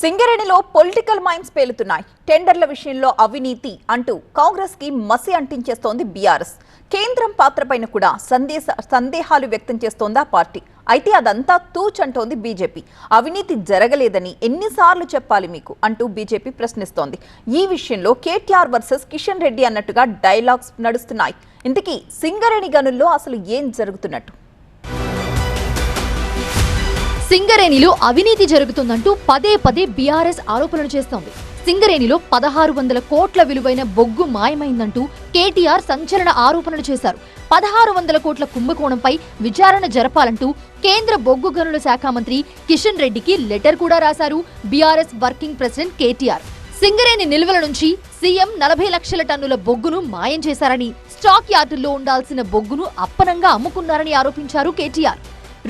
సింగరేణిలో political minds పేలుతున్నాయి. టెండర్ల విషయంలో అవినీతి అంటూ కాంగ్రెస్ కి మసి అంటించేస్తోంది బీఆర్ఎస్. కేంద్రం పాత్రపైన కూడా సందేహాలు వ్యక్తం చేస్తోంది ఆ పార్టీ. అయితే అదంతా తూచంటోంది బీజేపీ. అవినీతి జరగలేదని ఎన్నిసార్లు చెప్పాలి మీకు అంటూ బీజేపీ ప్రశ్నిస్తోంది. ఈ విషయంలో కేటీఆర్ వర్సెస్ కిషన్ రెడ్డి అన్నట్టుగా డైలాగ్స్ నడుస్తున్నాయి. ఇంతకీ సింగరేణి గనుల్లో అసలు ఏం జరుగుతున్నట్టు? సింగరేణిలో అవినీతి జరుగుతుందంటూ పదే పదే బీఆర్ఎస్ ఆరోపణలు చేస్తోంది. సింగరేణిలో 1600 కోట్ల విలువైన బొగ్గు మాయమైందంటూ కేటీఆర్ సంచలన ఆరోపణలు చేశారు. 1600 కోట్ల కుంభకోణంపై విచారణ జరపాలంటూ కేంద్ర బొగ్గు గనుల శాఖ మంత్రి కిషన్ రెడ్డికి లెటర్ కూడా రాశారు BRS working president KTR. Singareni నిల్వల నుంచి సీఎం 40 లక్షల టన్నుల బొగ్గును మాయం చేశారని, స్టాక్ యార్డుల్లో ఉండాల్సిన బొగ్గును అప్పనంగా అమ్ముకున్నారని ఆరోపించారు కేటీఆర్.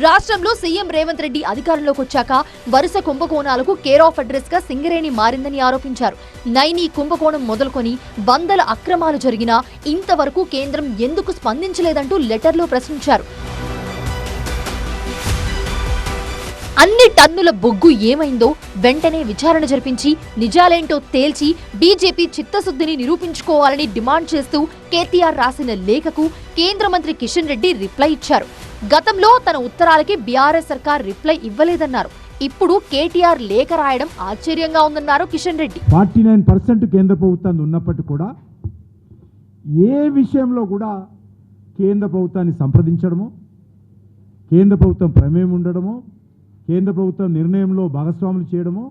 రాష్ట్రంలో సీఎం రేవంత్ రెడ్డి అధికారంలోకి వచ్చాక వరుస కుంభకోణాలకు కేర్ ఆఫ్ అడ్రస్ గా సింగరేణి మారిందని ఆరోపించారు. నైని కుంభకోణం మొదలుకొని వందల అక్రమాలు జరిగినా ఇంతవరకు కేంద్రం ఎందుకు స్పందించలేదంటూ లెటర్లో ప్రశ్నించారు. అన్ని టన్నుల బొగ్గు ఏమైందో వెంటనే విచారణ జరిపించి నిజాలేంటో తేల్చి బీజేపీ చిత్తశుద్ధిని నిరూపించుకోవాలని డిమాండ్ చేస్తూ కేటీఆర్ రాసిన లేఖకు కేంద్ర మంత్రి కిషన్ రెడ్డి రిప్లై ఇచ్చారు. గతంలో తన ఉత్తరాలకి బీఆర్ఎస్ సర్కార్ రిప్లై ఇవ్వలేదన్నారు. ఇప్పుడు కేటీఆర్ లేఖ రాయడం ఆశ్చర్యంగా ఉందన్నారు కిషన్ రెడ్డి. 49% కేంద్ర ప్రభుత్వాన్ని ఉన్నప్పటికీ కూడా ఏ విషయంలో కూడా కేంద్ర ప్రభుత్వాన్ని సంప్రదించడము, కేంద్ర ప్రభుత్వం ప్రమేయం ఉండడము, కేంద్ర ప్రభుత్వం నిర్ణయంలో భాగస్వాములు చేయడము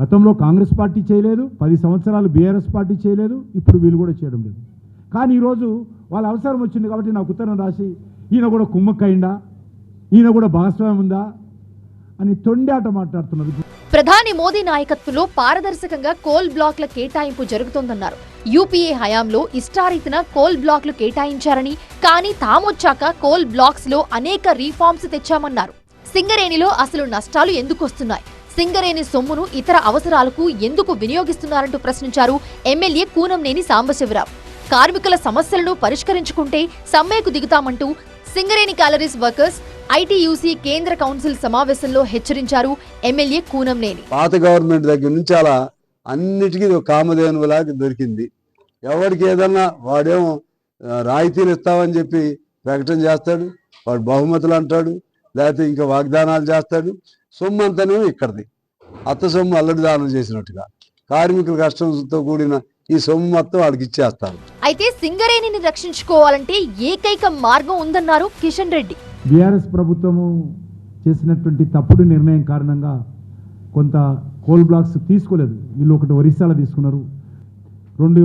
గతంలో కాంగ్రెస్ పార్టీ చేయలేదు, 10 సంవత్సరాలు బీఆర్ఎస్ పార్టీ చేయలేదు, ఇప్పుడు వీళ్ళు కూడా చేయడం లేదు. కానీ ఈరోజు వాళ్ళ అవసరం వచ్చింది కాబట్టి నాకు ఉత్తరం రాసి ఈయన కూడా కుమ్మక్కయిందా, ఈయన కూడా భాగస్వామ్యం ఉందా అని తొండాట మాట్లాడుతున్నారు. ప్రధాని మోదీ నాయకత్వంలో పారదర్శకంగా కోల్ బ్లాక్ల కేటాయింపు జరుగుతోందన్నారు. యూపీఏ హయాంలో ఇష్టారీతిన కోల్ బ్లాక్లు కేటాయించారని, కానీ తామొచ్చాక కోల్ బ్లాక్స్ లో అనేక రీఫార్మ్స్ తెచ్చామన్నారు. సింగరేణిలో అసలు నష్టాలు ఎందుకు వస్తున్నాయి, సింగరేణి సొమ్మును ఇతర అవసరాలకు ఎందుకు వినియోగిస్తున్నారంటూ ప్రశ్నించారు ఎమ్మెల్యే కూనంనేని సాంబశివరావు. కార్మికుల సమస్యలను పరిష్కరించుకుంటే సమ్మెకు దిగుతామంటూ సింగరేణి క్యాలరీస్ వర్కర్స్ ఐటీయూసీ కేంద్ర కౌన్సిల్ సమావేశంలో హెచ్చరించారు ఎమ్మెల్యే కూనంనేని. పాత గవర్నమెంట్ దగ్గర నుంచి అలా అన్నిటికీ కామధేనులాగా దొరికింది. ఎవరికి ఏదన్నా వాడేమో రాయితీలు ఇస్తామని చెప్పి ప్రకటన చేస్తాడు, వాడు బహుమతులు అంటాడు, లేకపోతే ఇంకా వాగ్దానాలు చేస్తాడు. సొమ్ము అంతానేమో ఇక్కడిది, అత్త సొమ్ము అల్లడి దానం చేసినట్టుగా కార్మికుల కష్టంతో కూడిన ఈ సొమ్ము మొత్తం వాడికి ఇచ్చేస్తారు. అయితే సింగరేణిని రక్షించుకోవాలంటే ఏకైక మార్గం ఉందన్నారు కిషన్ రెడ్డి. బీఆర్ఎస్ ప్రభుత్వము చేసినటువంటి తప్పుడు నిర్ణయం కారణంగా కొంత కోల్ బ్లాక్స్ తీసుకోలేదు. వీళ్ళు ఒకటి ఒరిస్సాలో తీసుకున్నారు, 2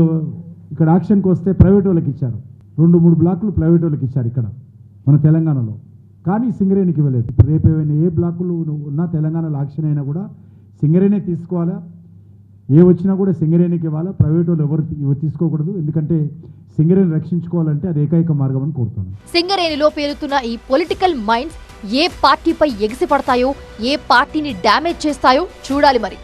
ఇక్కడ యాక్షన్కి వస్తే ప్రైవేట్ వాళ్ళకి ఇచ్చారు, 2-3 బ్లాకులు ప్రైవేట్ వాళ్ళకి ఇచ్చారు ఇక్కడ మన తెలంగాణలో. కానీ సింగరేణికి ఇవ్వలేదు. ఇప్పుడు రేపు ఏమైనా ఏ బ్లాకులు ఉన్నా తెలంగాణలో యాక్షన్ అయినా కూడా సింగరేణి తీసుకోవాలా, ఏ వచ్చినా కూడా సింగరేణికి ఇవ్వాలా, ప్రైవేట్ వాళ్ళు ఎవరు తీసుకోకూడదు. ఎందుకంటే సింగరేణి రక్షించుకోవాలంటే అది ఏకైక మార్గం అని కోరుతున్నాను. సింగరేణిలో పేరుతున్న ఈ పొలిటికల్ మైండ్స్ ఏ పార్టీపై ఎగిసి పడతాయో, ఏ పార్టీని డ్యామేజ్ చేస్తాయో చూడాలి మరి.